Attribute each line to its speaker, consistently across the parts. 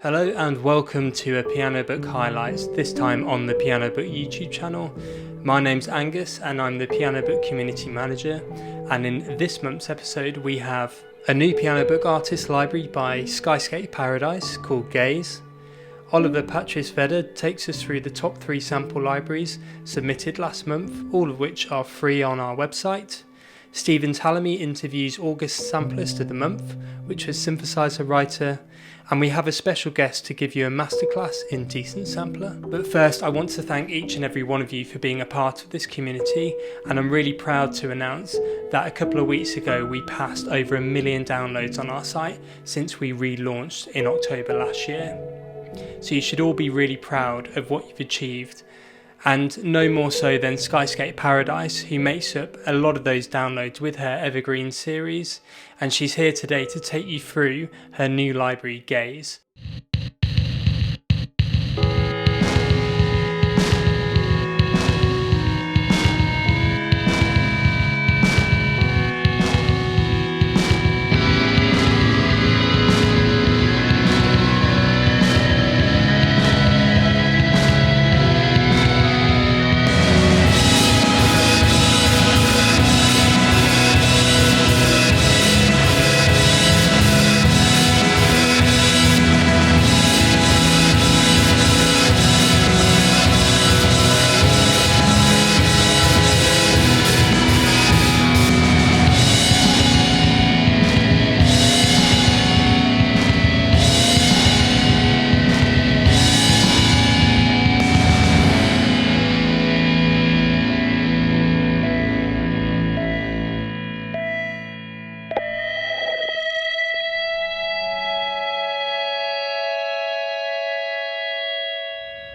Speaker 1: Hello and welcome to a Pianobook Highlights, this time on the Pianobook YouTube channel. My name's Angus and I'm the Pianobook Community Manager, and in this month's episode we have a new Pianobook artist library by Skyscapeparadise called Gaze. Oliver Patris-Vedder takes us through the top 3 sample libraries submitted last month, all of which are free on our website. Stephen Talamy interviews August Samplist of the Month, which was SynthesizerWriter, and we have a special guest to give you a masterclass in Decent Sampler. But first, I want to thank each and every one of you for being a part of this community, and I'm really proud to announce that a couple of weeks ago we passed over 1 million downloads on our site since we relaunched in October last year. So you should all be really proud of what you've achieved, and no more so than Skyscapeparadise, who makes up a lot of those downloads with her Evergreen series, and she's here today to take you through her new library, Gaze.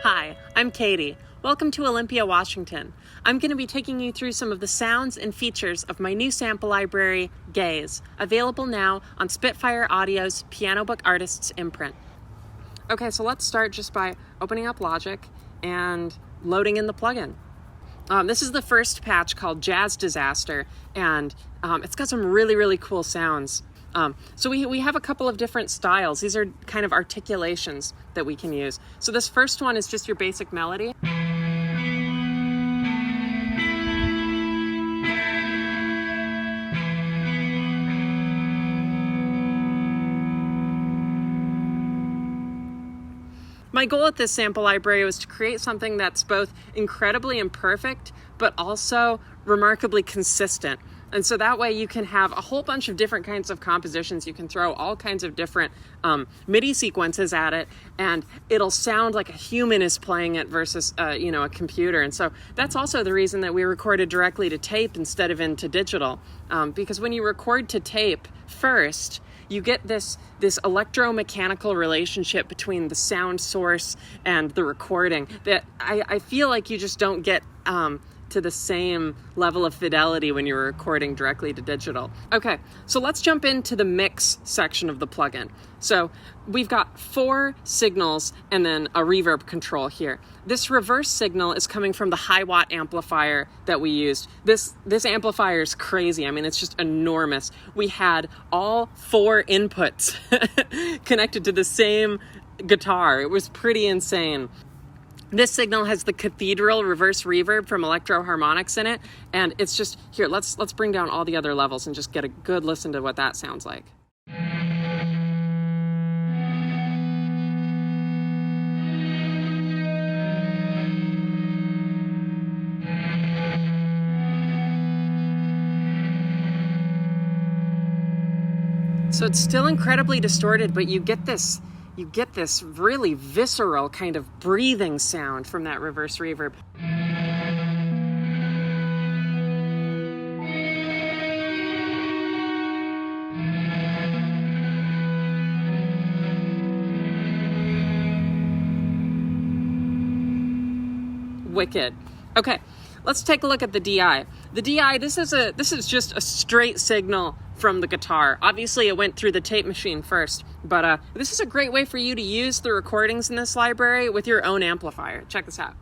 Speaker 2: Hi, I'm Katie. Welcome to Olympia, Washington. I'm going to be taking you through some of the sounds and features of my new sample library, Gaze, available now on Spitfire Audio's Pianobook Artists imprint. Okay, so let's start just by opening up Logic and loading in the plugin. This is the first patch called Jazz Disaster, and it's got some really cool sounds. So we have a couple of different styles. These are kind of articulations that we can use. So this first one is just your basic melody. My goal at this sample library was to create something that's both incredibly imperfect, but also remarkably consistent. And so that way you can have a whole bunch of different kinds of compositions. You can throw all kinds of different MIDI sequences at it, and it'll sound like a human is playing it versus a computer. And so that's also the reason that we recorded directly to tape instead of into digital. Because when you record to tape first, you get this electromechanical relationship between the sound source and the recording that I feel like you just don't get to the same level of fidelity when you're recording directly to digital. Okay, so let's jump into the mix section of the plugin. So we've got 4 signals and then a reverb control here. This reverse signal is coming from the high watt amplifier that we used. This amplifier is crazy. I mean, it's just enormous. We had all 4 inputs connected to the same guitar. It was pretty insane. This signal has the cathedral reverse reverb from Electro Harmonics in it, and it's just, here, let's bring down all the other levels and just get a good listen to what that sounds like. So it's still incredibly distorted, but you get this really visceral kind of breathing sound from that reverse reverb. Wicked. Okay, let's take a look at the DI. The DI, this is just a straight signal from the guitar. Obviously, it went through the tape machine first, but this is a great way for you to use the recordings in this library with your own amplifier. Check this out.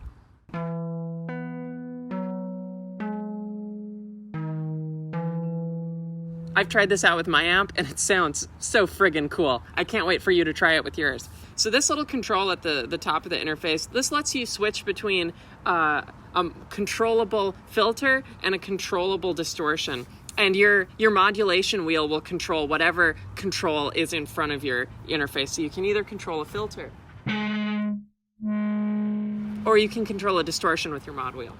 Speaker 2: I've tried this out with my amp, and it sounds so friggin' cool. I can't wait for you to try it with yours. So this little control at the top of the interface, this lets you switch between a controllable filter and a controllable distortion. And your modulation wheel will control whatever control is in front of your interface. So you can either control a filter, or you can control a distortion with your mod wheel.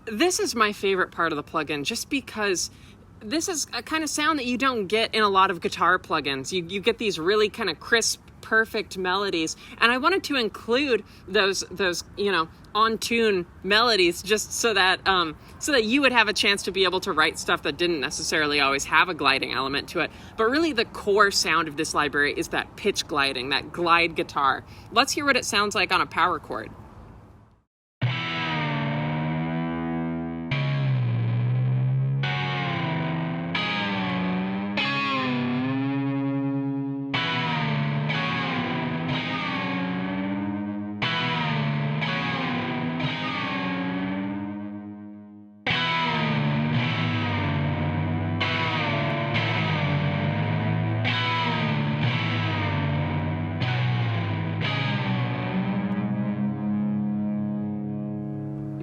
Speaker 2: This is my favorite part of the plugin, just because this is a kind of sound that you don't get in a lot of guitar plugins. You get these really kind of crisp, perfect melodies, and I wanted to include those on tune melodies, just so that you would have a chance to be able to write stuff that didn't necessarily always have a gliding element to it. But really, the core sound of this library is that pitch gliding, that glide guitar. Let's hear what it sounds like on a power chord.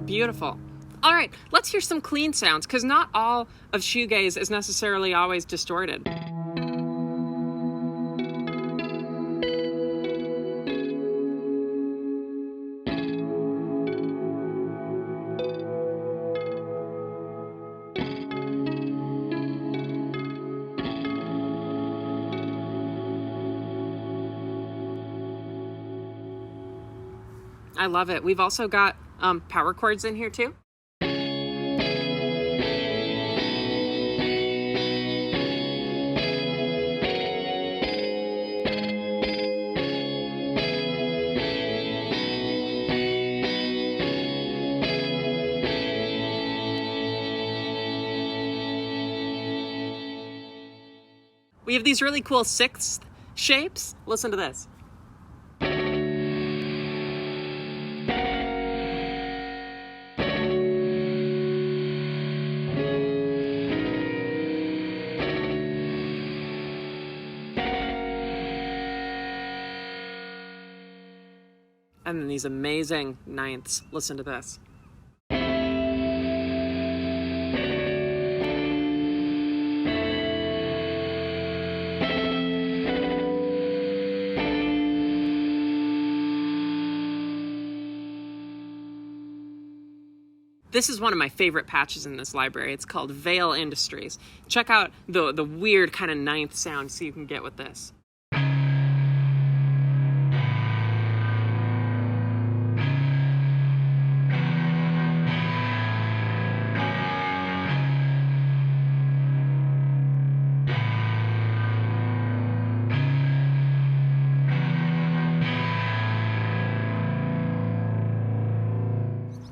Speaker 2: Beautiful. All right, let's hear some clean sounds, because not all of shoegaze is necessarily always distorted. I love it. We've also got power chords in here too. We have these really cool sixth shapes. Listen to this. And then these amazing ninths. Listen to this. This is one of my favorite patches in this library. It's called Veil Industries. Check out the weird kind of ninth sound so you can get with this.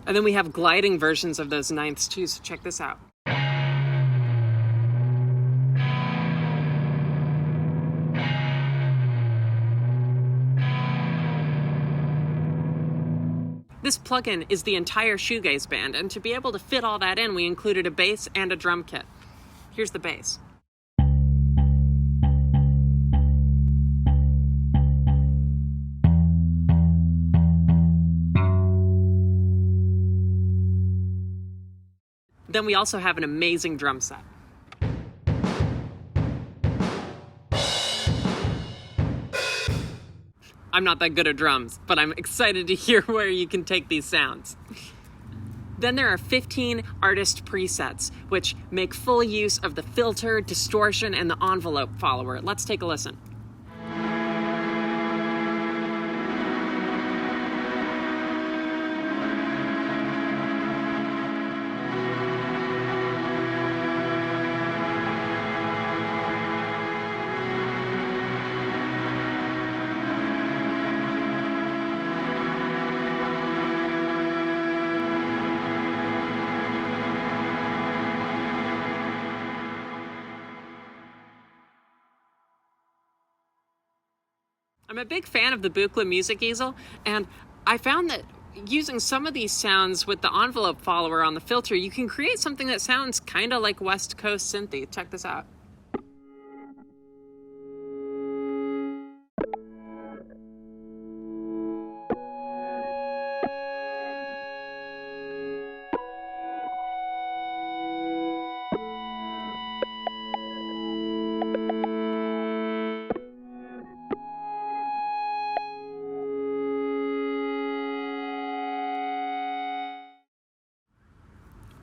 Speaker 2: And then we have gliding versions of those ninths too, so check this out. This plugin is the entire shoegaze band, and to be able to fit all that in, we included a bass and a drum kit. Here's the bass. Then we also have an amazing drum set. I'm not that good at drums, but I'm excited to hear where you can take these sounds. Then there are 15 artist presets, which make full use of the filter, distortion, and the envelope follower. Let's take a listen. I'm a big fan of the Buchla music easel, and I found that using some of these sounds with the envelope follower on the filter, you can create something that sounds kind of like West Coast synthy. Check this out.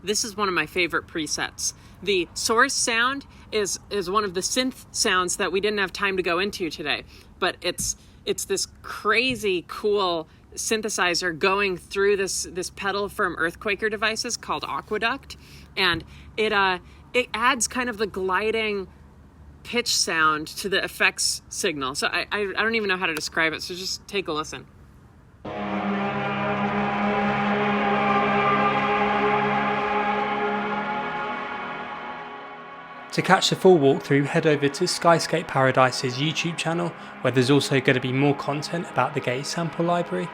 Speaker 2: This is one of my favorite presets. The source sound is one of the synth sounds that we didn't have time to go into today, but it's this crazy cool synthesizer going through this pedal from Earthquaker devices called Aqueduct, and it adds kind of the gliding pitch sound to the effects signal. So I don't even know how to describe it, so just take a listen.
Speaker 1: To catch the full walkthrough, head over to SkyscapeParadise's YouTube channel, where there's also going to be more content about the Gaze sample library.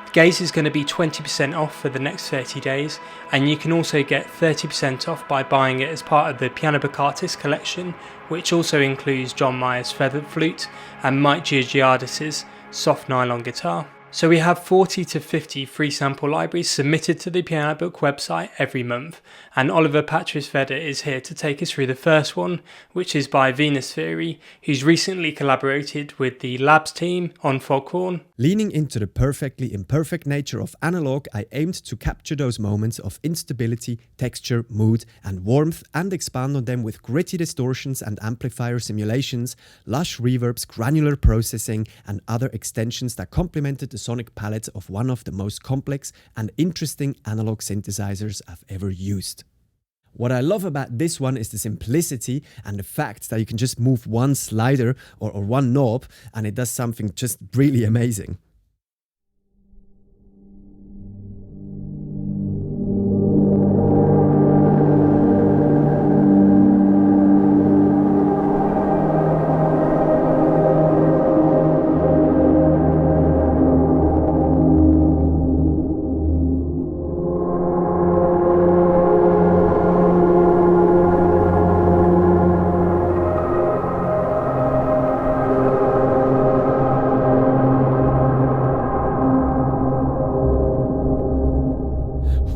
Speaker 1: The Gaze is going to be 20% off for the next 30 days, and you can also get 30% off by buying it as part of the Pianobook Artist Collection, which also includes John Mayer's Feathered Flute and Mike Georgiadis' Soft Nylon Guitar. So we have 40 to 50 free sample libraries submitted to the Pianobook website every month, and Oliver Patrisveder is here to take us through the first one, which is by VenusTheory, who's recently collaborated with the Labs team on Foghorn.
Speaker 3: Leaning into the perfectly imperfect nature of analog, I aimed to capture those moments of instability, texture, mood and warmth and expand on them with gritty distortions and amplifier simulations, lush reverbs, granular processing and other extensions that complemented the sonic palette of one of the most complex and interesting analog synthesizers I've ever used. What I love about this one is the simplicity and the fact that you can just move one slider or one knob and it does something just really amazing.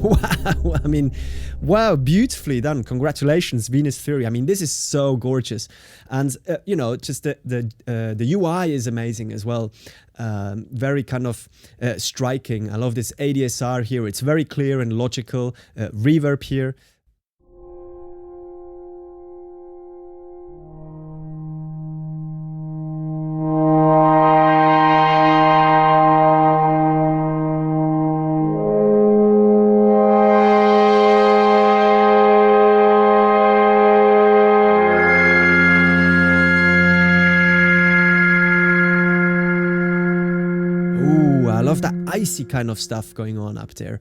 Speaker 3: Wow, I mean, wow, beautifully done. Congratulations, VenusTheory. I mean, this is so gorgeous. And, you know, just the UI is amazing as well. Very kind of striking. I love this ADSR here. It's very clear and logical. Reverb here. Icy kind of stuff going on up there.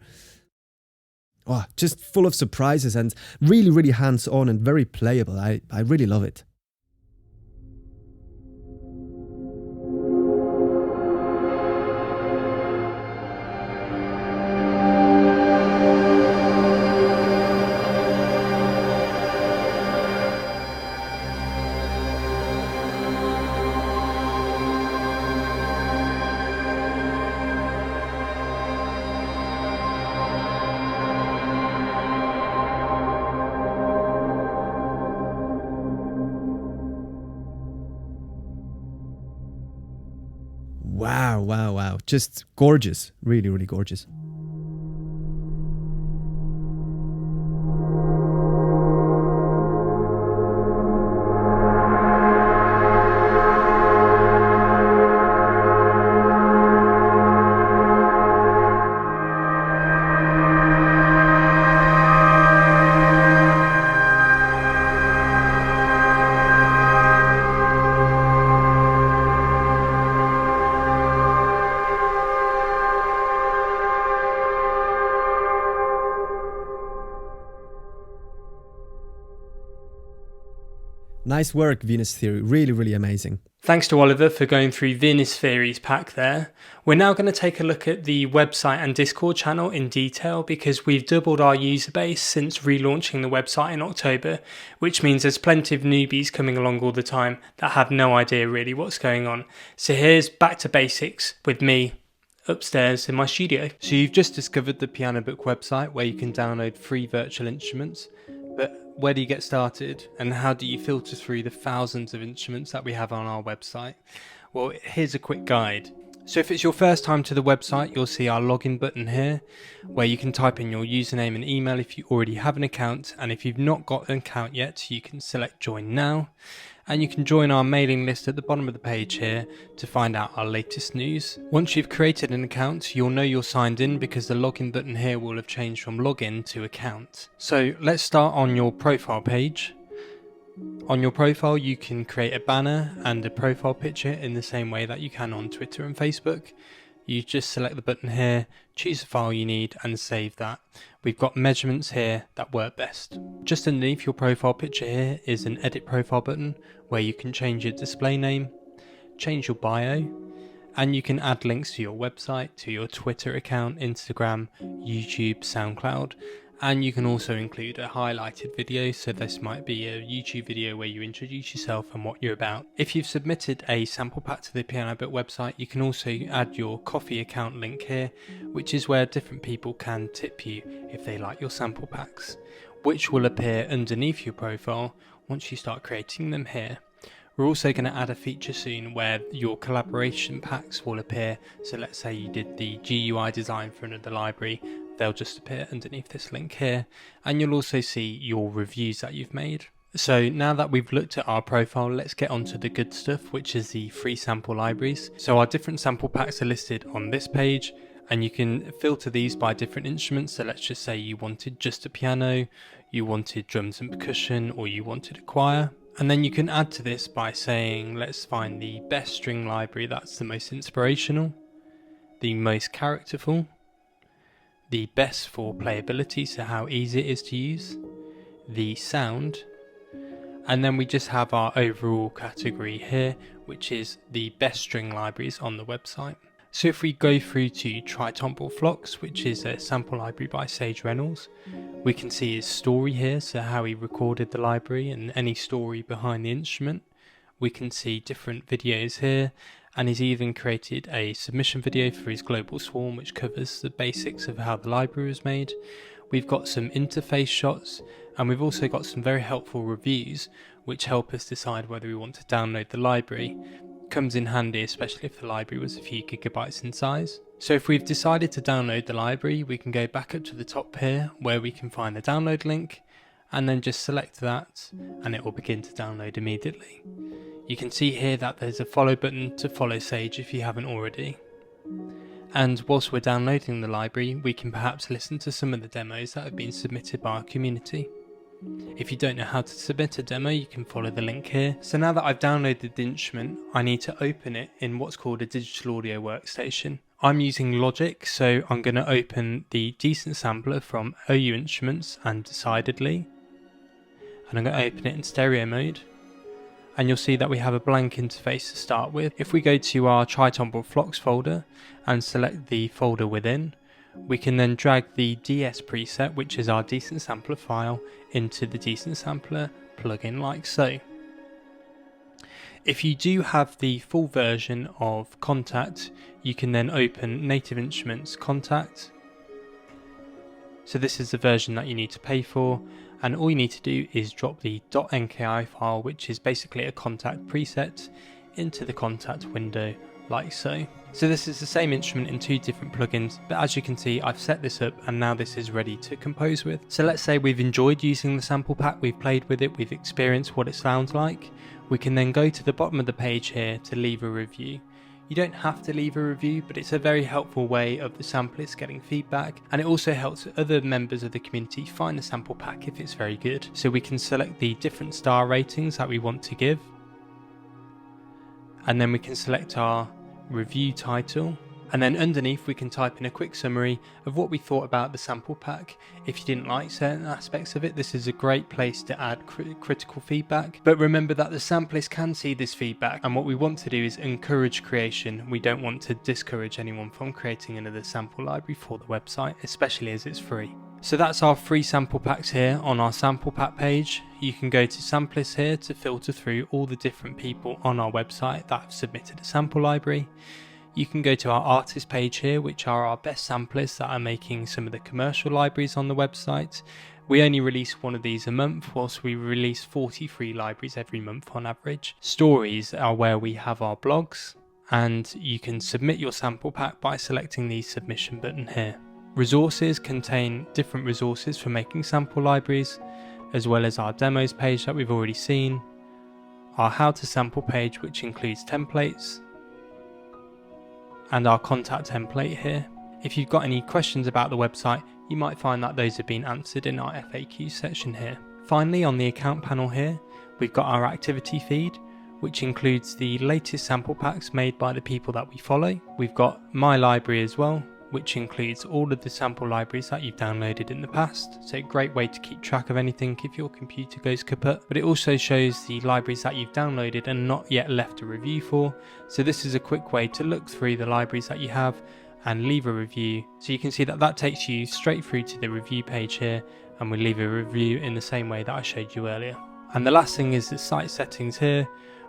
Speaker 3: Oh, just full of surprises and really, really hands-on and very playable. I really love it. Wow, wow, wow. Just gorgeous. Really, really gorgeous. Nice work, VenusTheory. Really, really amazing.
Speaker 1: Thanks to Oliver for going through VenusTheory's pack there. We're now going to take a look at the website and Discord channel in detail because we've doubled our user base since relaunching the website in October, which means there's plenty of newbies coming along all the time that have no idea really what's going on. So here's back to basics with me upstairs in my studio. So you've just discovered the Pianobook website where you can download free virtual instruments, but where do you get started and how do you filter through the thousands of instruments that we have on our website? Well, here's a quick guide. So if it's your first time to the website, you'll see our login button here where you can type in your username and email if you already have an account, and if you've not got an account yet, you can select join now. And you can join our mailing list at the bottom of the page here to find out our latest news. Once you've created an account, you'll know you're signed in because the login button here will have changed from login to account. So let's start on your profile page. On your profile, you can create a banner and a profile picture in the same way that you can on Twitter and Facebook. You just select the button here, choose the file you need and save that. We've got measurements here that work best. Just underneath your profile picture here is an edit profile button where you can change your display name, change your bio, and you can add links to your website, to your Twitter account, Instagram, YouTube, SoundCloud. And you can also include a highlighted video, so this might be a YouTube video where you introduce yourself and what you're about. If you've submitted a sample pack to the Pianobook website, you can also add your Ko-fi account link here, which is where different people can tip you if they like your sample packs, which will appear underneath your profile once you start creating them here. We're also going to add a feature soon where your collaboration packs will appear. So let's say you did the GUI design for another library, they'll just appear underneath this link here, and you'll also see your reviews that you've made. So now that we've looked at our profile, let's get on to the good stuff, which is the free sample libraries. So our different sample packs are listed on this page, and you can filter these by different instruments. So let's just say you wanted just a piano, you wanted drums and percussion, or you wanted a choir. And then you can add to this by saying, let's find the best string library that's the most inspirational, the most characterful, the best for playability, so how easy it is to use, the sound, and then we just have our overall category here, which is the best string libraries on the website. So if we go through to Tritemporal Flocks, which is a sample library by Sage Reynolds, we can see his story here, so how he recorded the library and any story behind the instrument. We can see different videos here, and he's even created a submission video for his global swarm which covers the basics of how the library was made. We've got some interface shots, and we've also got some very helpful reviews which help us decide whether we want to download the library. Comes in handy especially if the library was a few gigabytes in size. So if we've decided to download the library, we can go back up to the top here where we can find the download link, and then just select that and it will begin to download immediately. You can see here that there's a follow button to follow Sage if you haven't already. And whilst we're downloading the library, we can perhaps listen to some of the demos that have been submitted by our community. If you don't know how to submit a demo, you can follow the link here. So now that I've downloaded the instrument, I need to open it in what's called a digital audio workstation. I'm using Logic, so I'm going to open the Decent Sampler from OU Instruments and Decidedly. And I'm going to open it in stereo mode. And you'll see that we have a blank interface to start with. If we go to our Tritemporal Flocks folder and select the folder within, we can then drag the DS preset, which is our Decent Sampler file, into the Decent Sampler plugin like so. If you do have the full version of Contact, you can then open Native Instruments Contact. So this is the version that you need to pay for, and all you need to do is drop the .nki file, which is basically a Contact preset, into the Contact window like so. So this is the same instrument in two different plugins, but as you can see I've set this up and now this is ready to compose with. So let's say we've enjoyed using the sample pack, we've played with it, we've experienced what it sounds like. We can then go to the bottom of the page here to leave a review. You don't have to leave a review, but it's a very helpful way of the samplers getting feedback, and it also helps other members of the community find the sample pack if it's very good. So we can select the different star ratings that we want to give, and then we can select our review title, And then underneath we can type in a quick summary of what we thought about the sample pack. If you didn't like certain aspects of it, this is a great place to add critical feedback. But remember that the samplist can see this feedback, and what we want to do is encourage creation. We don't want to discourage anyone from creating another sample library for the website, especially as it's free. So that's our free sample packs here on our sample pack page. You can go to samplist here to filter through all the different people on our website that have submitted a sample library. You can go to our artist page here, which are our best samplers that are making some of the commercial libraries on the website. We only release one of these a month, whilst we release 40 free libraries every month on average. Stories are where we have our blogs, and you can submit your sample pack by selecting the submission button here. Resources contain different resources for making sample libraries, as well as our demos page that we've already seen, our how to sample page, which includes templates, and our contact template here. If you've got any questions about the website, you might find that those have been answered in our FAQ section here. Finally, on the account panel here, we've got our activity feed, which includes the latest sample packs made by the people that we follow. We've got My Library as well, which includes all of the sample libraries that you've downloaded in the past. So a great way to keep track of anything if your computer goes kaput. But it also shows the libraries that you've downloaded and not yet left a review for. So this is a quick way to look through the libraries that you have and leave a review. So you can see that that takes you straight through to the review page here, and we leave a review in the same way that I showed you earlier. And the last thing is the site settings here.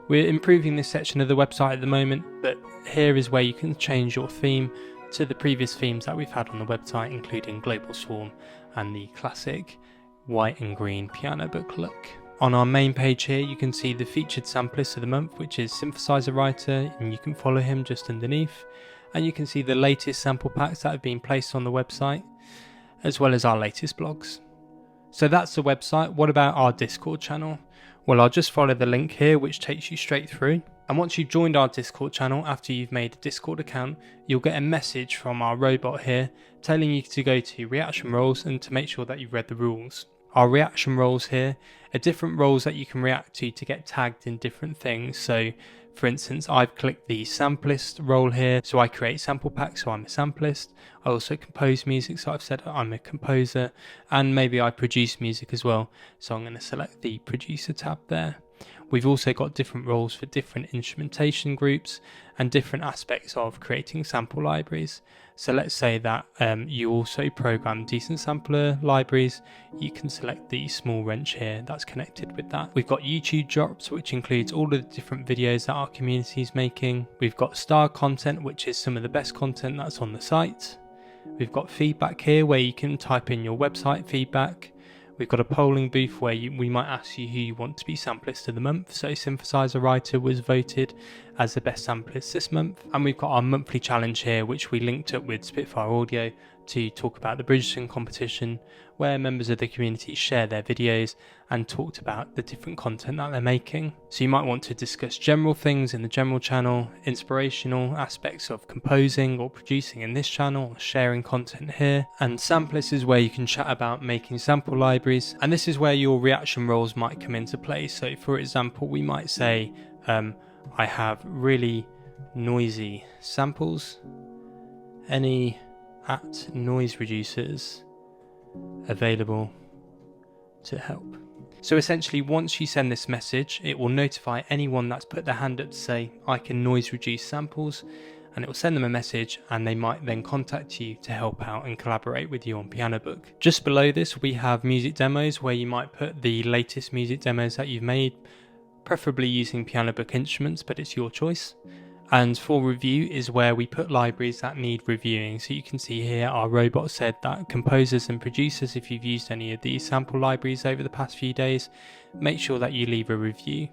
Speaker 1: We're improving this section of the website at the moment, but here is where you can change your theme to the previous themes that we've had on the website, including Global Swarm and the classic white and green Pianobook look. On our main page here, you can see the featured samplist of the month, which is SynthesizerWriter, and you can follow him just underneath. And you can see the latest sample packs that have been placed on the website, as well as our latest blogs. So that's the website. What about our Discord channel? Well, I'll just follow the link here, which takes you straight through. And once you've joined our Discord channel, after you've made a Discord account, you'll get a message from our robot here telling you to go to reaction roles and to make sure that you've read the rules. Our reaction roles here are different roles that you can react to get tagged in different things. So for instance, I've clicked the samplist role here, so I create sample packs, so I'm a samplist. I also compose music, so I've said I'm a composer, and maybe I produce music as well, so I'm going to select the producer tab there. We've also got different roles for different instrumentation groups and different aspects of creating sample libraries. So let's say that you also program decent sampler libraries. You can select the small wrench here that's connected with that. We've got YouTube drops, which includes all of the different videos that our community is making. We've got star content, which is some of the best content that's on the site. We've got feedback here where you can type in your website feedback. We've got a polling booth where we might ask you who you want to be samplist of the month. So SynthesizerWriter was voted as the best samplist this month. And we've got our monthly challenge here, which we linked up with Spitfire Audio to talk about the Bridgerton competition, where members of the community share their videos and talked about the different content that they're making. So you might want to discuss general things in the general channel, inspirational aspects of composing or producing in this channel, or sharing content here. And samplist is where you can chat about making sample libraries. And this is where your reaction roles might come into play. So for example, we might say, I have really noisy samples. Any at noise reducers available to help. So essentially, once you send this message, it will notify anyone that's put their hand up to say, I can noise reduce samples, and it will send them a message, and they might then contact you to help out and collaborate with you on Pianobook. Just below this, we have music demos where you might put the latest music demos that you've made, preferably using Pianobook instruments, but it's your choice. And for review is where we put libraries that need reviewing. So you can see here our robot said that composers and producers, if you've used any of these sample libraries over the past few days, make sure that you leave a review.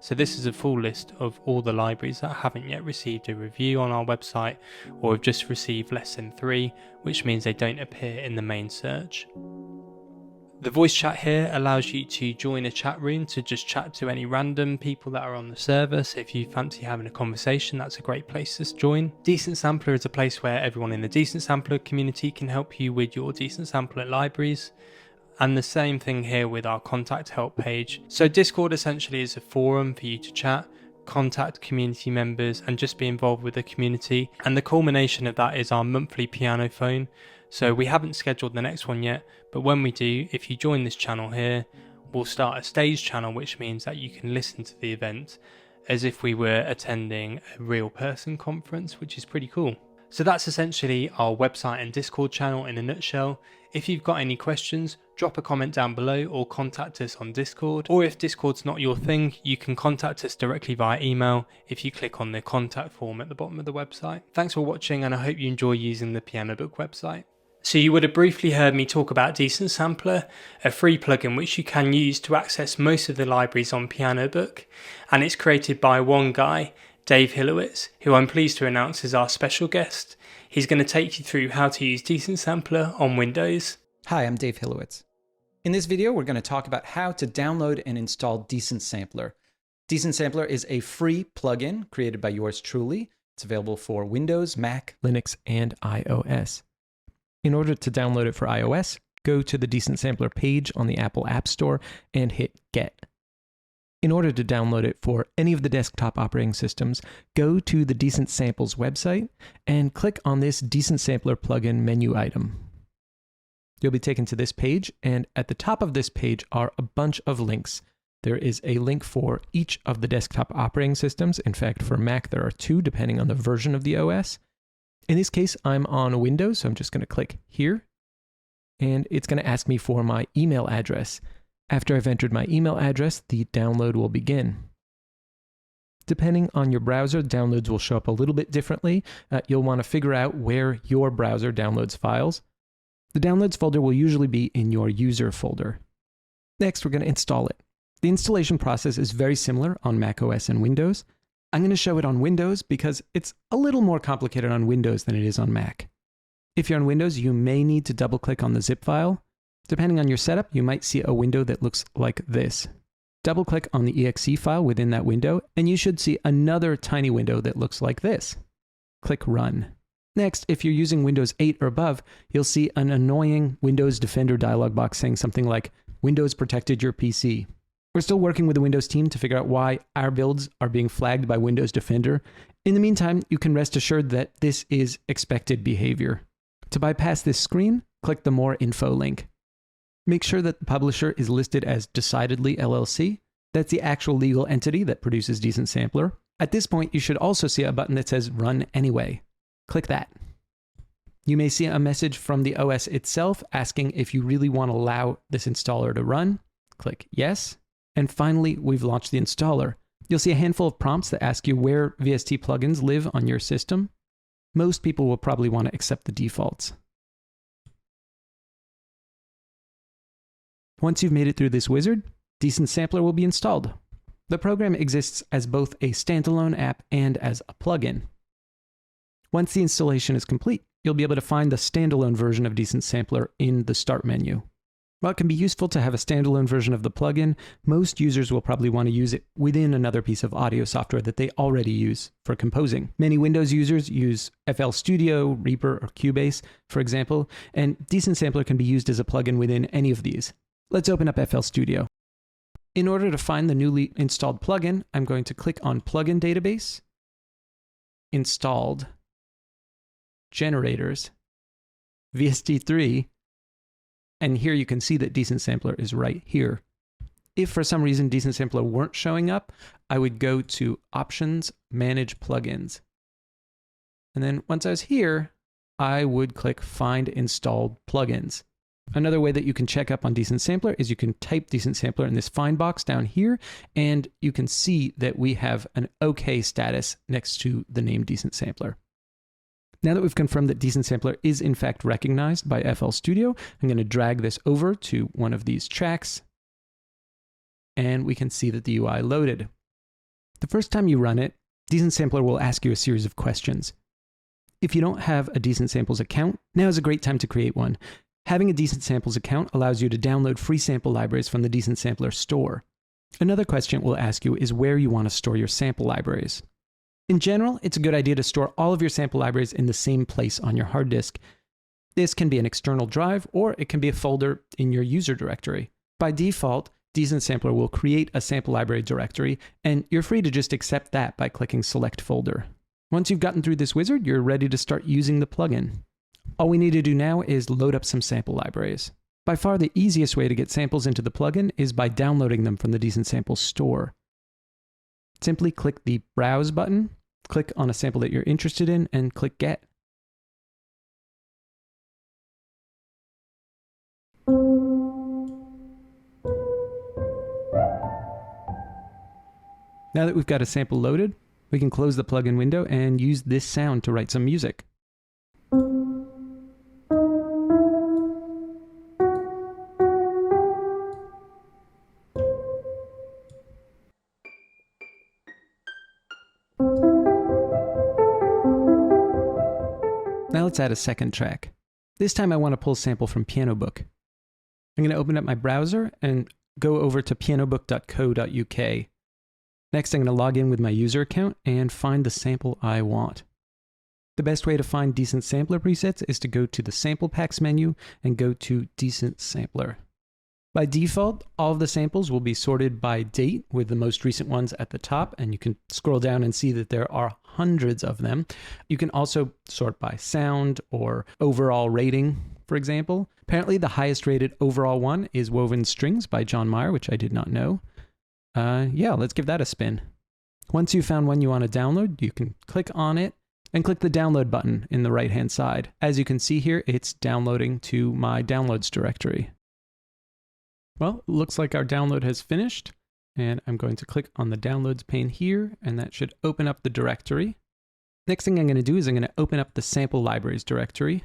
Speaker 1: So this is a full list of all the libraries that haven't yet received a review on our website, or have just received less than 3, which means they don't appear in the main search. The voice chat here allows you to join a chat room to just chat to any random people that are on the server. So if you fancy having a conversation, that's a great place to join. Decent Sampler is a place where everyone in the Decent Sampler community can help you with your Decent Sampler libraries. And the same thing here with our contact help page. So Discord essentially is a forum for you to chat. contact community members, and just be involved with the community. And the culmination of that is our monthly piano phone. So we haven't scheduled the next one yet, but when we do, if you join this channel here, we'll start a stage channel, which means that you can listen to the event as if we were attending a real person conference, which is pretty cool. So that's essentially our website and Discord channel in a nutshell. If you've got any questions, drop a comment down below or contact us on Discord. Or if Discord's not your thing, you can contact us directly via email if you click on the contact form at the bottom of the website. Thanks for watching, and I hope you enjoy using the Pianobook website. So you would have briefly heard me talk about Decent Sampler, a free plugin which you can use to access most of the libraries on Pianobook, and it's created by one guy, Dave Hilowitz, who I'm pleased to announce is our special guest. He's going to take you through how to use Decent Sampler on Windows.
Speaker 4: Hi, I'm Dave Hilowitz. In this video, we're going to talk about how to download and install Decent Sampler. Decent Sampler is a free plugin created by yours truly. It's available for Windows, Mac,
Speaker 5: Linux, and iOS. In order to download it for iOS, go to the Decent Sampler page on the Apple App Store and hit Get. In order to download it for any of the desktop operating systems, go to the Decent Samples website and click on this Decent Sampler plugin menu item. You'll be taken to this page, and at the top of this page are a bunch of links. There is a link for each of the desktop operating systems. In fact, for Mac, there are two, depending on the version of the OS. In this case, I'm on Windows, so I'm just going to click here, and it's going to ask me for my email address. After I've entered my email address, the download will begin. Depending on your browser, downloads will show up a little bit differently. You'll want to figure out where your browser downloads files. The downloads folder will usually be in your user folder. Next, we're going to install it. The installation process is very similar on macOS and Windows. I'm going to show it on Windows because it's a little more complicated on Windows than it is on Mac. If you're on Windows, you may need to double-click on the zip file. Depending on your setup, you might see a window that looks like this. Double-click on the exe file within that window, and you should see another tiny window that looks like this. Click Run. Next, if you're using Windows 8 or above, you'll see an annoying Windows Defender dialog box saying something like, Windows protected your PC. We're still working with the Windows team to figure out why our builds are being flagged by Windows Defender. In the meantime, you can rest assured that this is expected behavior. To bypass this screen, click the More Info link. Make sure that the publisher is listed as Decidedly LLC. That's the actual legal entity that produces Decent Sampler. At this point, you should also see a button that says Run Anyway. Click that. You may see a message from the OS itself asking if you really want to allow this installer to run. Click Yes. And finally, we've launched the installer. You'll see a handful of prompts that ask you where VST plugins live on your system. Most people will probably want to accept the defaults. Once you've made it through this wizard, Decent Sampler will be installed. The program exists as both a standalone app and as a plugin. Once the installation is complete, you'll be able to find the standalone version of Decent Sampler in the Start menu. While it can be useful to have a standalone version of the plugin, most users will probably want to use it within another piece of audio software that they already use for composing. Many Windows users use FL Studio, Reaper, or Cubase, for example, and Decent Sampler can be used as a plugin within any of these. Let's open up FL Studio. In order to find the newly installed plugin, I'm going to click on Plugin Database, Installed, Generators, VST3, and here you can see that Decent Sampler is right here. If for some reason Decent Sampler weren't showing up, I would go to Options, Manage Plugins. And then once I was here, I would click Find Installed Plugins. Another way that you can check up on Decent Sampler is you can type Decent Sampler in this find box down here, and you can see that we have an OK status next to the name Decent Sampler. Now that we've confirmed that Decent Sampler is in fact recognized by FL Studio, I'm going to drag this over to one of these tracks, and we can see that the UI loaded. The first time you run it, Decent Sampler will ask you a series of questions. If you don't have a Decent Samples account, now is a great time to create one. Having a Decent Samples account allows you to download free sample libraries from the Decent Sampler store. Another question it will ask you is where you want to store your sample libraries. In general, it's a good idea to store all of your sample libraries in the same place on your hard disk. This can be an external drive, or it can be a folder in your user directory. By default, Decent Sampler will create a sample library directory, and you're free to just accept that by clicking Select Folder. Once you've gotten through this wizard, you're ready to start using the plugin. All we need to do now is load up some sample libraries. By far the easiest way to get samples into the plugin is by downloading them from the Decent Sample store. Simply click the Browse button, click on a sample that you're interested in, and click Get. Now that we've got a sample loaded, we can close the plugin window and use this sound to write some music. Now let's add a second track. This time I want to pull a sample from Pianobook. I'm going to open up my browser and go over to pianobook.co.uk. Next, I'm going to log in with my user account and find the sample I want. The best way to find Decent Sampler presets is to go to the Sample Packs menu and go to Decent Sampler. By default, all of the samples will be sorted by date with the most recent ones at the top, and you can scroll down and see that there are hundreds of them. You can also sort by sound or overall rating, for example. Apparently the highest rated overall one is Woven Strings by John Mayer, which I did not know. Yeah, let's give that a spin. Once you've found one you want to download, you can click on it and click the download button in the right hand side. As you can see here, it's downloading to my downloads directory. Well, it looks like our download has finished, and I'm going to click on the downloads pane here, and that should open up the directory. Next thing I'm going to do is I'm going to open up the sample libraries directory.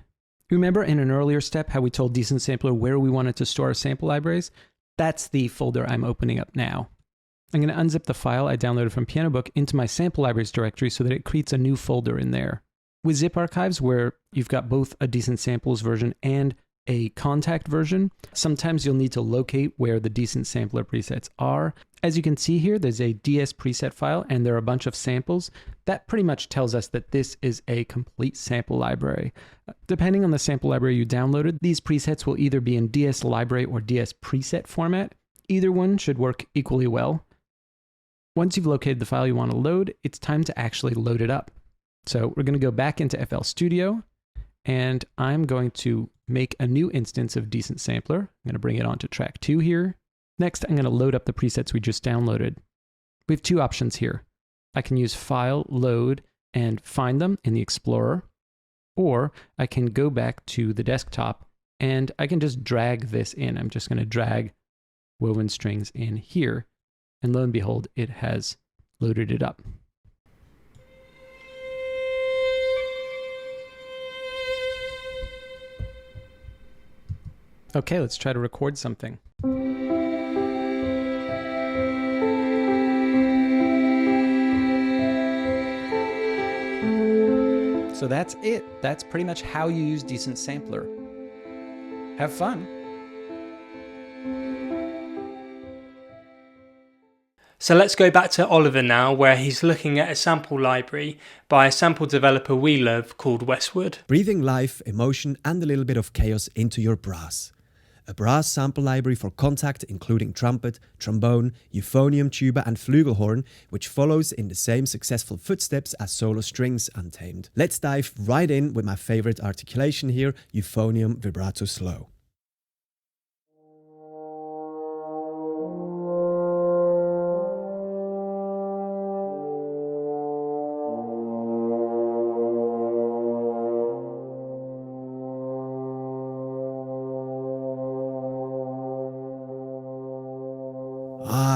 Speaker 5: Remember in an earlier step how we told Decent Sampler where we wanted to store our sample libraries? That's the folder I'm opening up now. I'm going to unzip the file I downloaded from Pianobook into my sample libraries directory so that it creates a new folder in there. With zip archives, where you've got both a Decent Samples version and a contact version, sometimes you'll need to locate where the Decent Sampler presets are. As you can see here, there's a DS preset file and there are a bunch of samples. That pretty much tells us that this is a complete sample library. Depending on the sample library you downloaded, these presets will either be in DS library or DS preset format. Either one should work equally well. Once you've located the file you want to load, it's time to actually load it up. So we're going to go back into FL Studio, and I'm going to make a new instance of Decent Sampler. I'm going to bring it onto track 2 here. Next, I'm going to load up the presets we just downloaded. We have two options here. I can use File, Load, and find them in the Explorer, or I can go back to the desktop and I can just drag this in. I'm just going to drag Woven Strings in here, and lo and behold, it has loaded it up. Okay, let's try to record something. So that's it. That's pretty much how you use Decent Sampler. Have fun.
Speaker 1: So let's go back to Oliver now, where he's looking at a sample library by a sample developer we love called Westwood.
Speaker 3: Breathing life, emotion and a little bit of chaos into your brass. A brass sample library for contact including trumpet, trombone, euphonium, tuba and flugelhorn, which follows in the same successful footsteps as solo strings Untamed. Let's dive right in with my favorite articulation here, euphonium vibrato slow.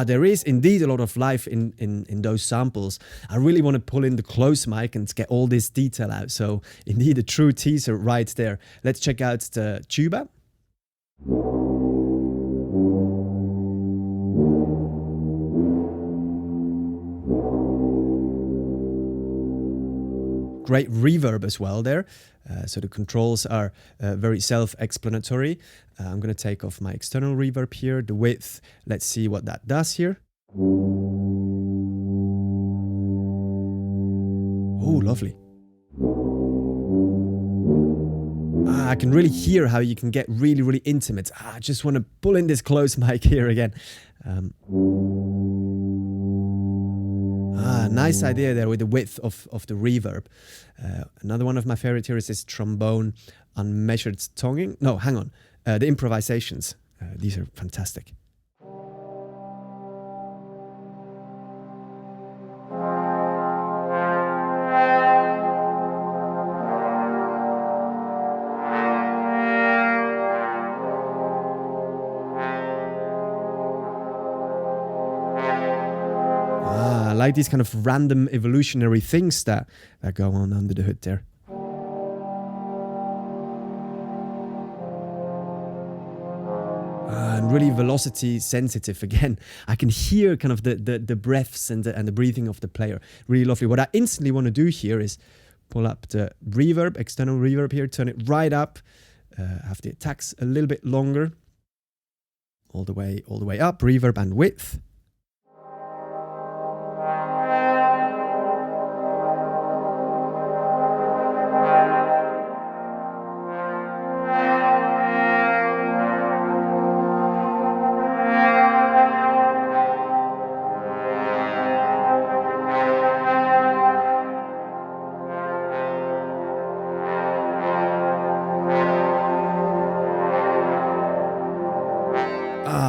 Speaker 3: There is indeed a lot of life in those samples. I really want to pull in the close mic and get all this detail out. So indeed a true teaser right there. Let's check out the tuba. Great reverb as well there. So the controls are very self-explanatory. I'm going to take off my external reverb here, the width. Let's see what that does here. Oh, lovely. I can really hear how you can get really, really intimate. I just want to pull in this close mic here again. Nice idea there with the width of the reverb. Another one of my favorite here is this trombone unmeasured tonguing. No, hang on. The improvisations. These are fantastic. I like these kind of random evolutionary things that go on under the hood there. And really velocity sensitive again. I can hear kind of the breaths and the breathing of the player. Really lovely. What I instantly want to do here is pull up the reverb, external reverb here, turn it right up, have the attacks a little bit longer, all the way up, reverb and width.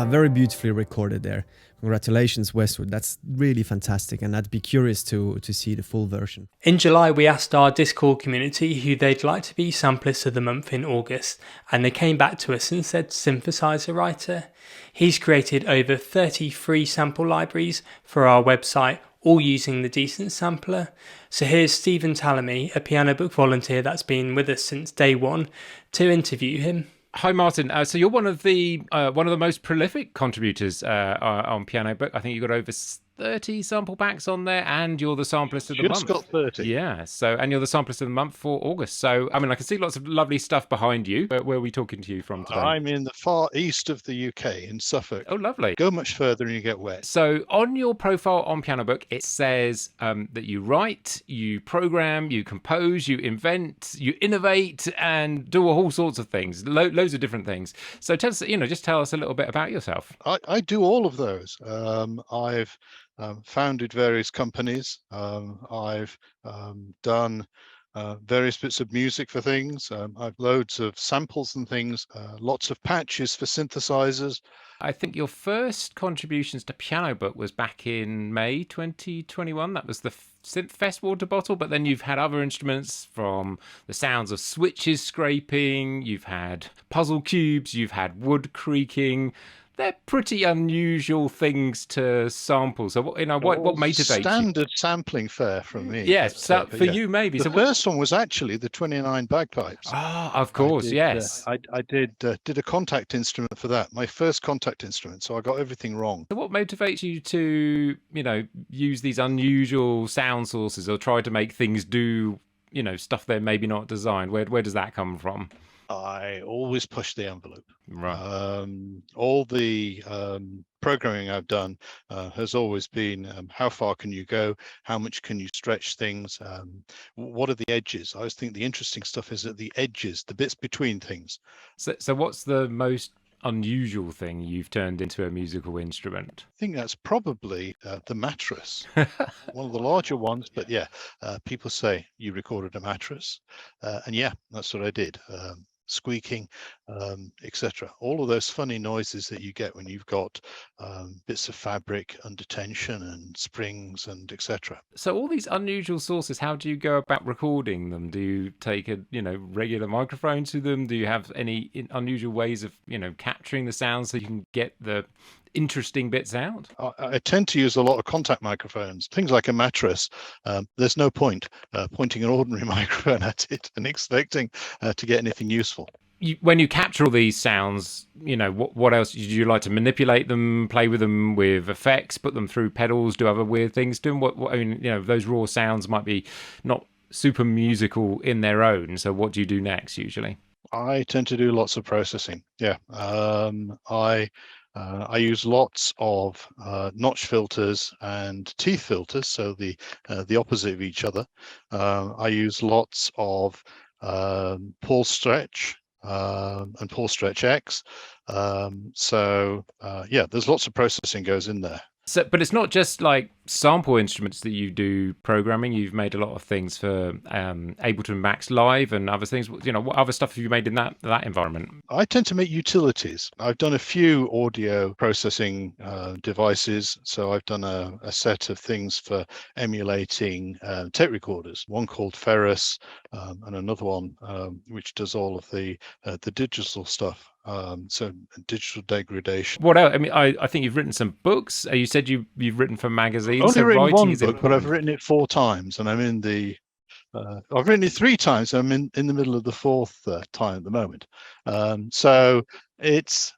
Speaker 3: Very beautifully recorded there. Congratulations, Westwood. That's really fantastic, and I'd be curious to see the full version.
Speaker 1: In July, we asked our Discord community who they'd like to be samplist of the month in August, and they came back to us and said SynthesizerWriter. He's created over 30 free sample libraries for our website, all using the Decent Sampler. So here's Stephen Talamy, a Pianobook volunteer that's been with us since day one, to interview him.
Speaker 6: Hi, Martin. So you're one of the most prolific contributors on Pianobook. I think you got over 30 sample packs on there, and you're the samplist of the month.
Speaker 7: Just got 30.
Speaker 6: Yeah. So, and you're the samplist of the month for August. So, I mean, I can see lots of lovely stuff behind you. Where are we talking to you from today?
Speaker 7: I'm in the far east of the UK, in Suffolk.
Speaker 6: Oh, lovely.
Speaker 7: Go much further and you get wet.
Speaker 6: So, on your profile on Pianobook, it says that you write, you program, you compose, you invent, you innovate, and do all sorts of things. Loads of different things. So, tell us, just tell us a little bit about yourself.
Speaker 7: I do all of those. I've founded various companies. I've done various bits of music for things. I've loads of samples and things, lots of patches for synthesizers.
Speaker 6: I think your first contributions to Pianobook was back in May 2021. That was the Synth Fest water bottle, but then you've had other instruments, from the sounds of switches scraping, you've had puzzle cubes, you've had wood creaking. They're pretty unusual things to sample. So, what motivates you?
Speaker 7: Standard sampling fare from me.
Speaker 6: Yes, so for you maybe.
Speaker 7: The first one was actually the 29 bagpipes.
Speaker 6: Ah, of course, yes.
Speaker 7: I did a contact instrument for that, my first contact instrument, so I got everything wrong.
Speaker 6: So what motivates you to, use these unusual sound sources or try to make things do, stuff they're maybe not designed? Where does that come from?
Speaker 7: I always push the envelope.
Speaker 6: Right.
Speaker 7: All the programming I've done has always been how far can you go? How much can you stretch things? What are the edges? I always think the interesting stuff is at the edges, the bits between things.
Speaker 6: So what's the most unusual thing you've turned into a musical instrument?
Speaker 7: I think that's probably the mattress. One of the larger ones, but yeah, people say you recorded a mattress. And yeah, that's what I did. Squeaking, etc. All of those funny noises that you get when you've got bits of fabric under tension and springs and etc.
Speaker 6: So all these unusual sources, how do you go about recording them? Do you take a regular microphone to them? Do you have any unusual ways of capturing the sound so you can get the interesting bits out?
Speaker 7: I tend to use a lot of contact microphones. Things like a mattress, there's no point pointing an ordinary microphone at it and expecting to get anything useful.
Speaker 6: When you capture all these sounds, what else? Do you like to manipulate them, play with them with effects, put them through pedals, do other weird things to them? Those raw sounds might be not super musical in their own. So what do you do next usually?
Speaker 7: I tend to do lots of processing. Yeah. I use lots of notch filters and teeth filters, so the opposite of each other. I use lots of pulse stretch, and Pull Stretch X. Yeah, there's lots of processing goes in there.
Speaker 6: So, but it's not just like sample instruments that you do programming. You've made a lot of things for Ableton Max Live and other things. You know, what other stuff have you made in that environment?
Speaker 7: I tend to make utilities. I've done a few audio processing devices. So I've done a set of things for emulating tape recorders. One called Ferris, and another one which does all of the digital stuff. So digital degradation.
Speaker 6: What else? I mean, I think you've written some books. You said you've written for magazines.
Speaker 7: Only
Speaker 6: so
Speaker 7: written one
Speaker 6: is
Speaker 7: book, but I've
Speaker 6: important.
Speaker 7: written it 4 times, and I'm in the. I've written it 3 times. I'm in the middle of the 4th time at the moment. So it's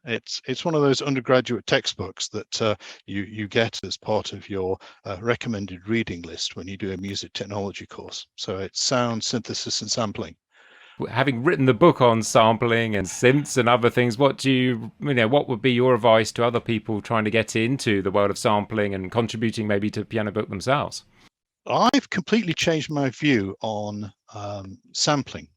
Speaker 7: one of those undergraduate textbooks that you get as part of your recommended reading list when you do a music technology course. So it's sound synthesis and sampling.
Speaker 6: Having written the book on sampling and synths and other things, what would be your advice to other people trying to get into the world of sampling and contributing maybe to Pianobook themselves?
Speaker 7: I've completely changed my view on sampling.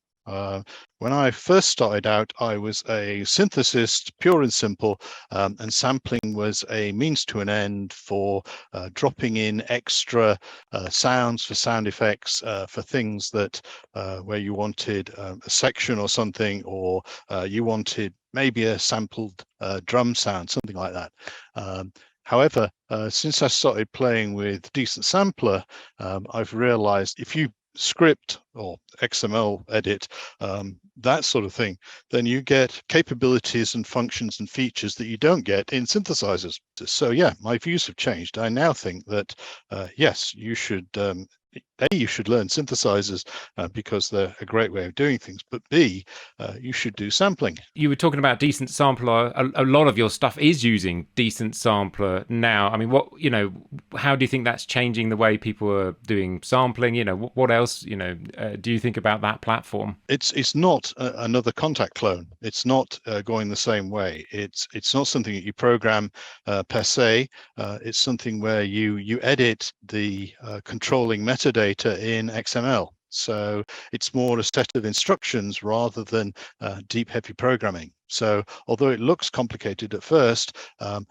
Speaker 7: When I first started out, I was a synthesist, pure and simple, and sampling was a means to an end for dropping in extra sounds for sound effects, for things that where you wanted a section or something, or you wanted maybe a sampled drum sound, something like that. However, since I started playing with Decent Sampler, I've realized if you script or XML edit, that sort of thing, then you get capabilities and functions and features that you don't get in synthesizers. So yeah, my views have changed. I now think that yes, you should you should learn synthesizers because they're a great way of doing things, but B, you should do sampling.
Speaker 6: You were talking about Decent Sampler. A lot of your stuff is using Decent Sampler now. I mean, how do you think that's changing the way people are doing sampling? You know, what else, do you think about that platform?
Speaker 7: It's not another Contact clone. It's not going the same way. It's not something that you program per se. It's something where you edit the controlling metadata in XML. So it's more a set of instructions rather than deep, heavy programming. So although it looks complicated at first,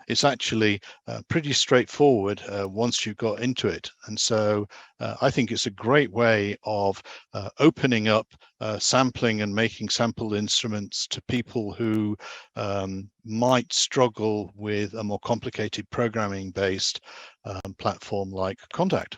Speaker 7: it's actually pretty straightforward once you got into it. And so I think it's a great way of opening up sampling and making sample instruments to people who might struggle with a more complicated programming-based platform like Contact.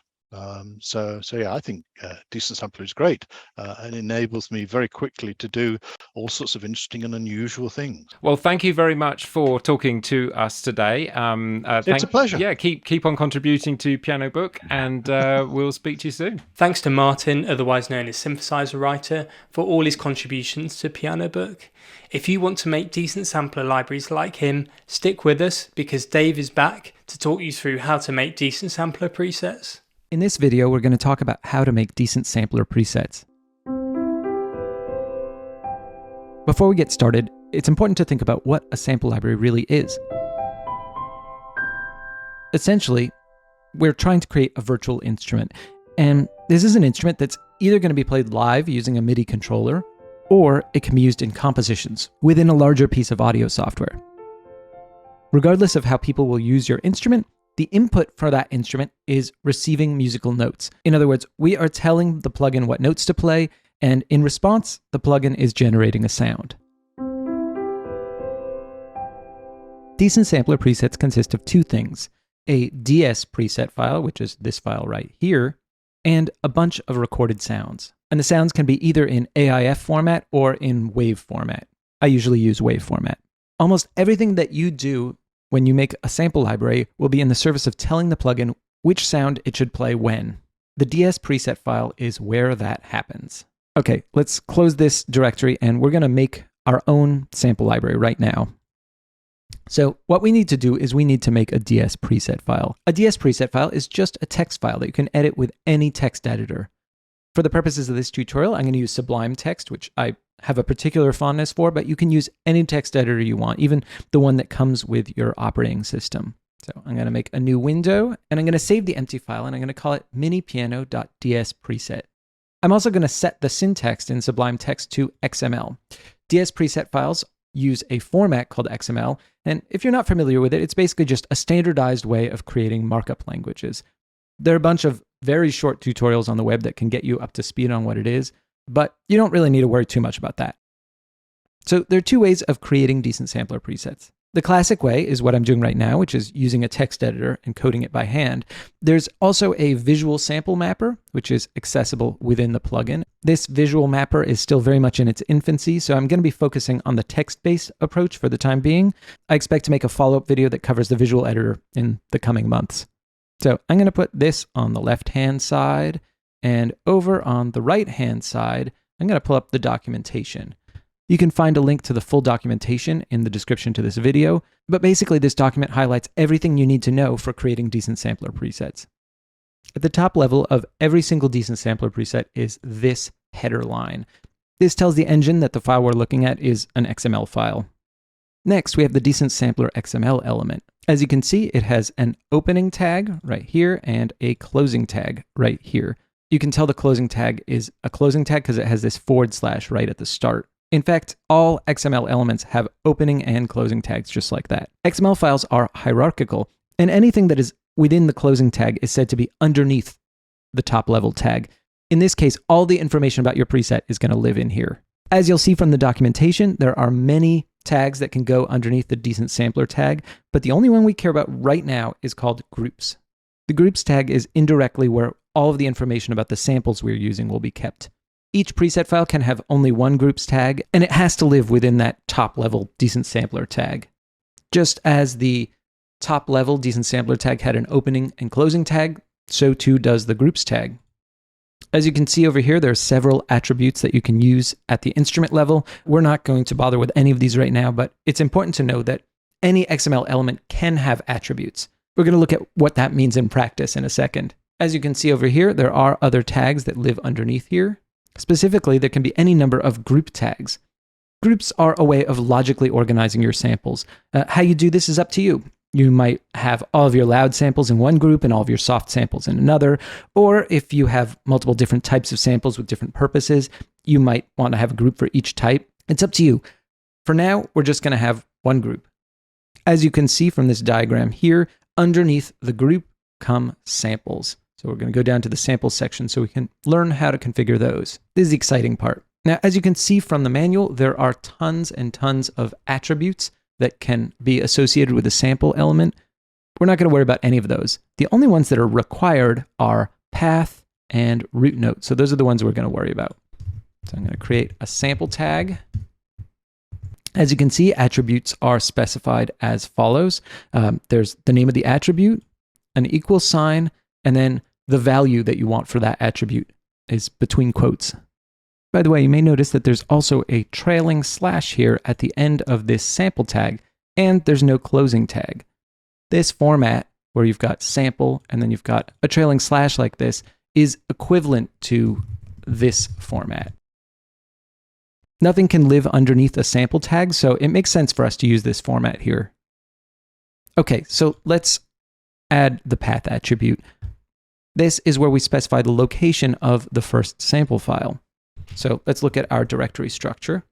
Speaker 7: So yeah, I think Decent Sampler is great and enables me very quickly to do all sorts of interesting and unusual things.
Speaker 6: Well, thank you very much for talking to us today.
Speaker 7: It's a pleasure.
Speaker 6: Yeah, keep on contributing to Pianobook, and we'll speak to you soon.
Speaker 1: Thanks to Martin, otherwise known as SynthesizerWriter, for all his contributions to Pianobook. If you want to make decent sampler libraries like him, stick with us because Dave is back to talk you through how to make decent sampler presets.
Speaker 5: In this video, we're going to talk about how to make decent sampler presets. Before we get started, it's important to think about what a sample library really is. Essentially, we're trying to create a virtual instrument, and this is an instrument that's either going to be played live using a MIDI controller, or it can be used in compositions within a larger piece of audio software. Regardless of how people will use your instrument, the input for that instrument is receiving musical notes. In other words, we are telling the plugin what notes to play, and in response, the plugin is generating a sound. Decent sampler presets consist of 2 things: a DS preset file, which is this file right here, and a bunch of recorded sounds. And the sounds can be either in AIF format or in WAV format. I usually use WAV format. Almost everything that you do when you make a sample library will be in the service of telling the plugin which sound it should play when. The DS preset file is where that happens. Okay, let's close this directory and we're going to make our own sample library right now. So what we need to do is we need to make a DS preset file. A DS preset file is just a text file that you can edit with any text editor. For the purposes of this tutorial, I'm going to use Sublime Text, which I have a particular fondness for, but you can use any text editor you want, even the one that comes with your operating system. So I'm going to make a new window, and I'm going to save the empty file, and I'm going to call it minipiano.ds preset. I'm also going to set the syntax in Sublime Text to XML.
Speaker 4: DS preset files use a format called XML, and if you're not familiar with it, it's basically just a standardized way of creating markup languages. There are a bunch of very short tutorials on the web that can get you up to speed on what it is, but you don't really need to worry too much about that. So there are two ways of creating decent sampler presets. The classic way is what I'm doing right now, which is using a text editor and coding it by hand. There's also a visual sample mapper, which is accessible within the plugin. This visual mapper is still very much in its infancy, so I'm going to be focusing on the text-based approach for the time being. I expect to make a follow-up video that covers the visual editor in the coming months. So I'm going to put this on the left-hand side, and over on the right-hand side, I'm going to pull up the documentation. You can find a link to the full documentation in the description to this video, but basically this document highlights everything you need to know for creating decent sampler presets. At the top level of every single decent sampler preset is this header line. This tells the engine that the file we're looking at is an XML file. Next, we have the decent sampler XML element. As you can see, it has an opening tag right here and a closing tag right here. You can tell the closing tag is a closing tag because it has this / right at the start. In fact, all XML elements have opening and closing tags just like that. XML files are hierarchical, and anything that is within the closing tag is said to be underneath the top level tag. In this case, all the information about your preset is going to live in here. As you'll see from the documentation, there are many tags that can go underneath the decent sampler tag, but the only one we care about right now is called groups. The groups tag is indirectly where all of the information about the samples we're using will be kept. Each preset file can have only one groups tag, and it has to live within that top level decent sampler tag. Just as the top level decent sampler tag had an opening and closing tag, so too does the groups tag. As you can see over here, there are several attributes that you can use at the instrument level. We're not going to bother with any of these right now, but it's important to know that any XML element can have attributes. We're going to look at what that means in practice in a second. As you can see over here, there are other tags that live underneath here. Specifically, there can be any number of group tags. Groups are a way of logically organizing your samples. How you do this is up to you. You might have all of your loud samples in one group and all of your soft samples in another, or if you have multiple different types of samples with different purposes, you might want to have a group for each type. It's up to you. For now, we're just going to have one group. As you can see from this diagram here, underneath the group come samples. So we're going to go down to the samples section so we can learn how to configure those. This is the exciting part. Now, as you can see from the manual, there are tons and tons of attributes that can be associated with a sample element. We're not going to worry about any of those. The only ones that are required are path and root note. So those are the ones we're going to worry about. So I'm going to create a sample tag. As you can see, attributes are specified as follows. There's the name of the attribute, an equal sign, and then the value that you want for that attribute is between quotes. By the way, you may notice that there's also a trailing slash here at the end of this sample tag, and there's no closing tag. This format, where you've got sample and then you've got a trailing slash like this, is equivalent to this format. Nothing can live underneath a sample tag, so it makes sense for us to use this format here. Okay, so let's add the path attribute. This is where we specify the location of the first sample file. So let's look at our directory structure.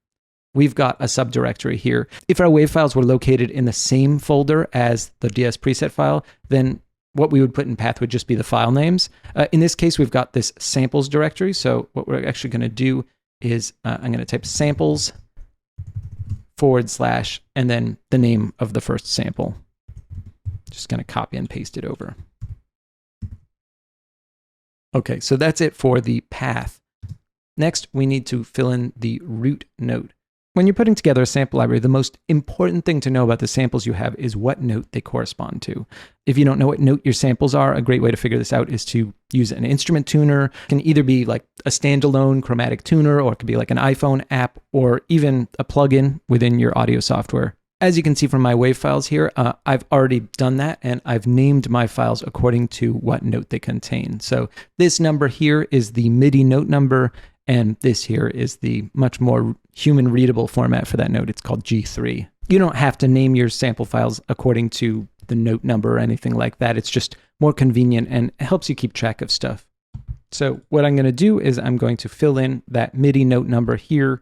Speaker 4: We've got a subdirectory here. If our WAV files were located in the same folder as the DS preset file, then what we would put in path would just be the file names. In this case, we've got this samples directory. So what we're actually going to do is I'm going to type samples / and then the name of the first sample. Just going to copy and paste it over. Okay, so that's it for the path. Next, we need to fill in the root note. When you're putting together a sample library, the most important thing to know about the samples you have is what note they correspond to. If you don't know what note your samples are, a great way to figure this out is to use an instrument tuner. It can either be like a standalone chromatic tuner, or it could be like an iPhone app, or even a plugin within your audio software. As you can see from my WAV files here, I've already done that, and I've named my files according to what note they contain. So this number here is the MIDI note number, and this here is the much more human-readable format for that note. It's called G3. You don't have to name your sample files according to the note number or anything like that. It's just more convenient and helps you keep track of stuff. So what I'm going to do is I'm going to fill in that MIDI note number here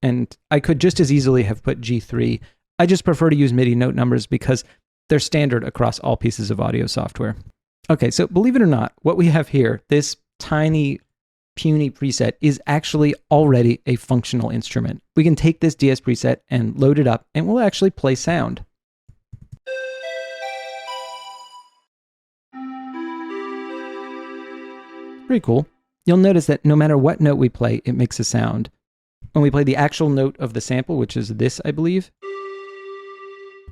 Speaker 4: and I could just as easily have put G3. I just prefer to use MIDI note numbers because they're standard across all pieces of audio software. Okay, so believe it or not, what we have here, this tiny, puny preset is actually already a functional instrument. We can take this DS preset and load it up, and we'll actually play sound. Pretty cool. You'll notice that no matter what note we play, it makes a sound. When we play the actual note of the sample, which is this, I believe,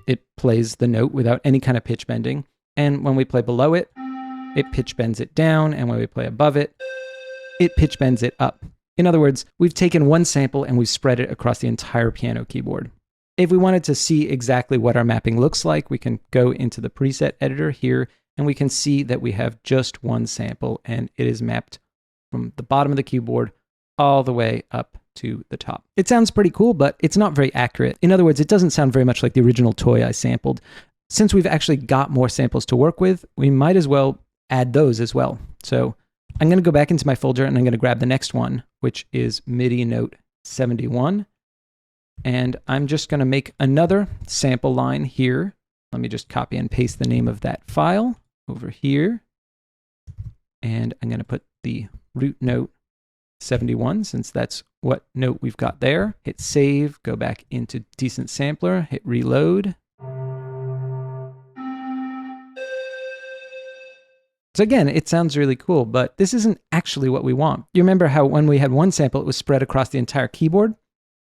Speaker 4: it plays the note without any kind of pitch bending. And when we play below it, it pitch bends it down. And when we play above it, it pitch bends it up. In other words, we've taken one sample and we've spread it across the entire piano keyboard. If we wanted to see exactly what our mapping looks like, we can go into the preset editor here, and we can see that we have just one sample, and it is mapped from the bottom of the keyboard all the way up to the top. It sounds pretty cool, but it's not very accurate. In other words, it doesn't sound very much like the original toy I sampled. Since we've actually got more samples to work with, we might as well add those as well. So I'm going to go back into my folder and I'm going to grab the next one, which is MIDI note 71. And I'm just going to make another sample line here. Let me just copy and paste the name of that file over here. And I'm going to put the root note 71, since that's what note we've got there. Hit save, go back into Decent Sampler, hit reload. So again, it sounds really cool, but this isn't actually what we want. You remember how when we had one sample, it was spread across the entire keyboard?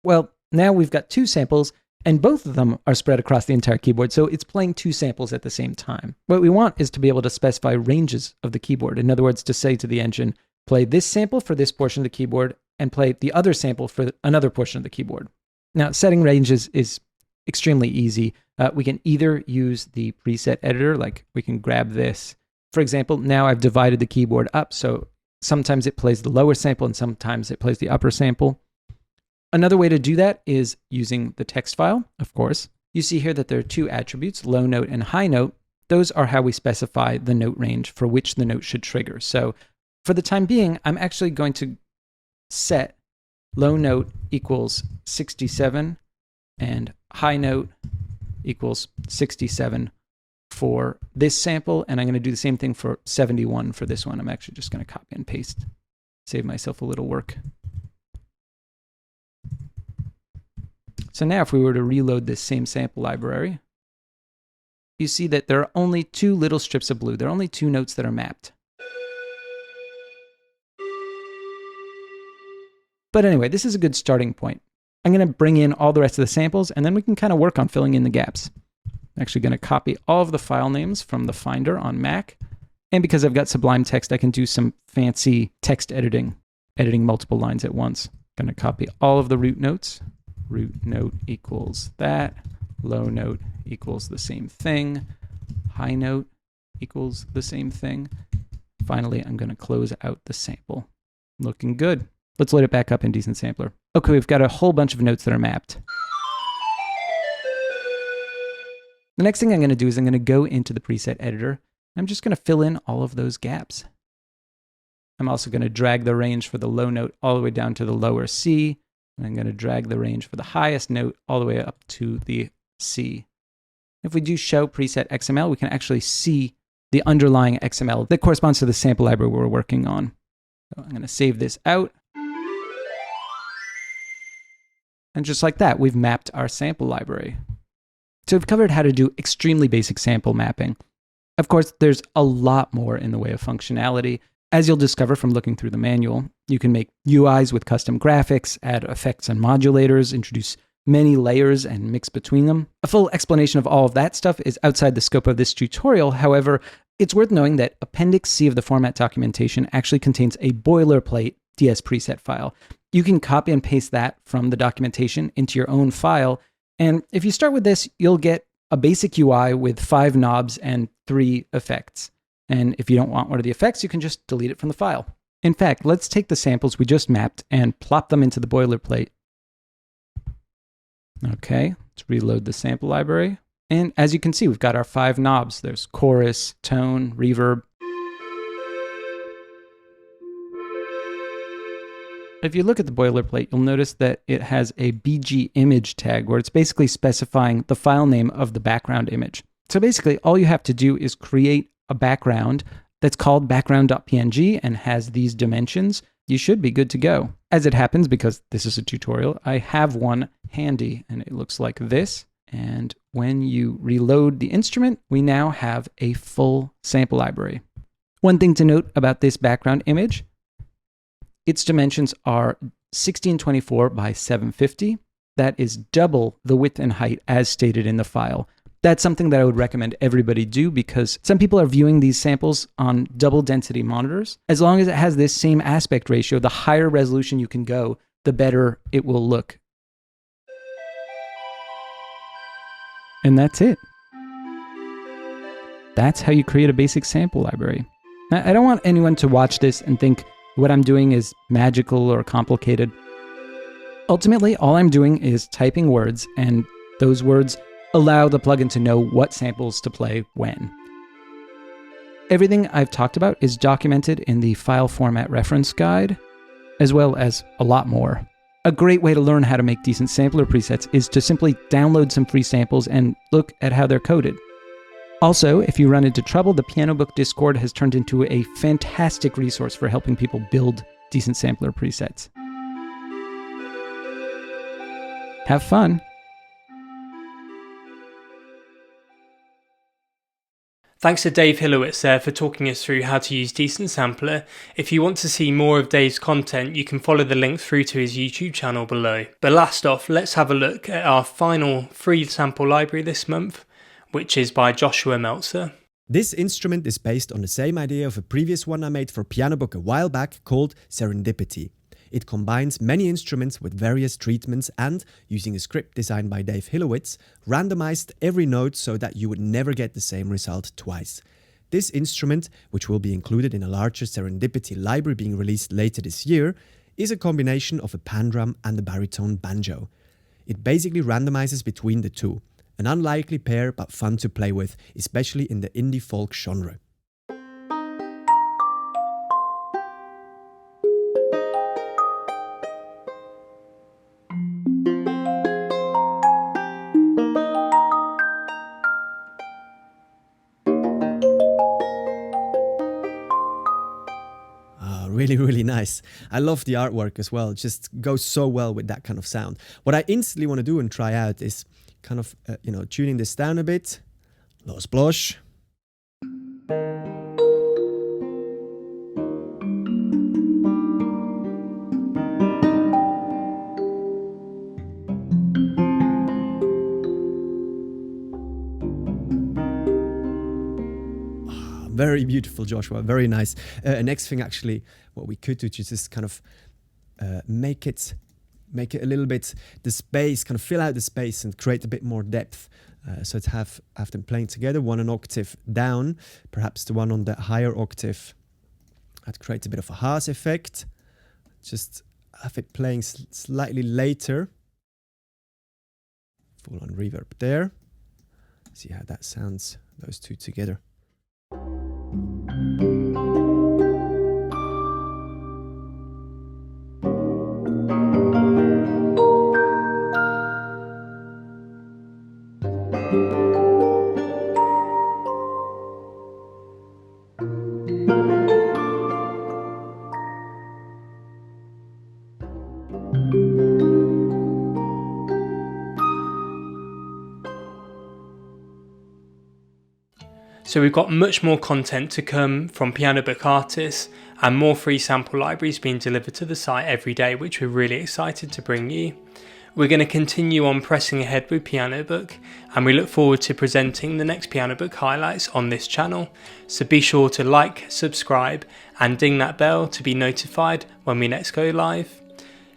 Speaker 4: Well, now we've got two samples, and both of them are spread across the entire keyboard, so it's playing two samples at the same time. What we want is to be able to specify ranges of the keyboard. In other words, to say to the engine, play this sample for this portion of the keyboard, and play the other sample for another portion of the keyboard. Now, setting ranges is extremely easy. We can either use the preset editor, like we can grab this. For example, now I've divided the keyboard up, so sometimes it plays the lower sample and sometimes it plays the upper sample. Another way to do that is using the text file, of course. You see here that there are two attributes, low note and high note. Those are how we specify the note range for which the note should trigger. So for the time being, I'm actually going to set low note equals 67 and high note equals 67 for this sample, and I'm going to do the same thing for 71 for this one. I'm actually just going to copy and paste, save myself a little work. So now if we were to reload this same sample library, you see that there are only two little strips of blue. There are only two notes that are mapped. But anyway, this is a good starting point. I'm going to bring in all the rest of the samples, and then we can kind of work on filling in the gaps. I'm actually going to copy all of the file names from the Finder on Mac. And because I've got Sublime Text, I can do some fancy text editing multiple lines at once. I'm going to copy all of the root notes. Root note equals that. Low note equals the same thing. High note equals the same thing. Finally, I'm going to close out the sample. Looking good. Let's load it back up in Decent Sampler. Okay, we've got a whole bunch of notes that are mapped. The next thing I'm going to do is I'm going to go into the preset editor. I'm just going to fill in all of those gaps. I'm also going to drag the range for the low note all the way down to the lower C. And I'm going to drag the range for the highest note all the way up to the C. If we do show preset XML, we can actually see the underlying XML that corresponds to the sample library we're working on. So I'm going to save this out. And just like that, we've mapped our sample library. So we've covered how to do extremely basic sample mapping. Of course, there's a lot more in the way of functionality. As you'll discover from looking through the manual, you can make UIs with custom graphics, add effects and modulators, introduce many layers and mix between them. A full explanation of all of that stuff is outside the scope of this tutorial. However, it's worth knowing that Appendix C of the format documentation actually contains a boilerplate DS preset file. You can copy and paste that from the documentation into your own file. And if you start with this, you'll get a basic UI with 5 knobs and 3 effects. And if you don't want one of the effects, you can just delete it from the file. In fact, let's take the samples we just mapped and plop them into the boilerplate. Okay, let's reload the sample library. And as you can see, we've got our 5 knobs. There's chorus, tone, reverb. If you look at the boilerplate, you'll notice that it has a BG image tag where it's basically specifying the file name of the background image. So basically, all you have to do is create a background that's called background.png and has these dimensions. You should be good to go. As it happens, because this is a tutorial, I have one handy and it looks like this. And when you reload the instrument, we now have a full sample library. One thing to note about this background image, its dimensions are 1624 by 750. That is double the width and height as stated in the file. That's something that I would recommend everybody do because some people are viewing these samples on double density monitors. As long as it has this same aspect ratio, the higher resolution you can go, the better it will look. And that's it. That's how you create a basic sample library. Now, I don't want anyone to watch this and think what I'm doing is magical or complicated. Ultimately, all I'm doing is typing words, and those words allow the plugin to know what samples to play when. Everything I've talked about is documented in the file format reference guide, as well as a lot more. A great way to learn how to make decent sampler presets is to simply download some free samples and look at how they're coded. Also, if you run into trouble, the Pianobook Discord has turned into a fantastic resource for helping people build decent sampler presets. Have fun!
Speaker 1: Thanks to Dave Hilowitz there for talking us through how to use Decent Sampler. If you want to see more of Dave's content, you can follow the link through to his YouTube channel below. But last off, let's have a look at our final free sample library this month, which is by Joshua Meltzer.
Speaker 3: This instrument is based on the same idea of a previous one I made for Pianobook a while back called Serendipity. It combines many instruments with various treatments and, using a script designed by Dave Hilowitz, randomized every note so that you would never get the same result twice. This instrument, which will be included in a larger Serendipity library being released later this year, is a combination of a pan drum and a baritone banjo. It basically randomizes between the two. An unlikely pair but fun to play with, especially in the indie folk genre. Really nice. I love the artwork as well. It just goes so well with that kind of sound. What I instantly want to do and try out is kind of, tuning this down a bit. Los Blosh. Very beautiful, Joshua. Very nice. Next thing, actually, what we could do is just kind of make it a little bit the space, kind of fill out the space and create a bit more depth. So to have them playing together, one an octave down, perhaps the one on the higher octave. That creates a bit of a Haas effect. Just have it playing slightly later. Full on reverb there. See how that sounds, those two together.
Speaker 1: So we've got much more content to come from Pianobook artists and more free sample libraries being delivered to the site every day, which we're really excited to bring you. We're going to continue on pressing ahead with Pianobook, and we look forward to presenting the next Pianobook highlights on this channel. So be sure to like, subscribe and ding that bell to be notified when we next go live.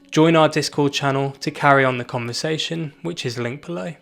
Speaker 1: Join our Discord channel to carry on the conversation, which is linked below.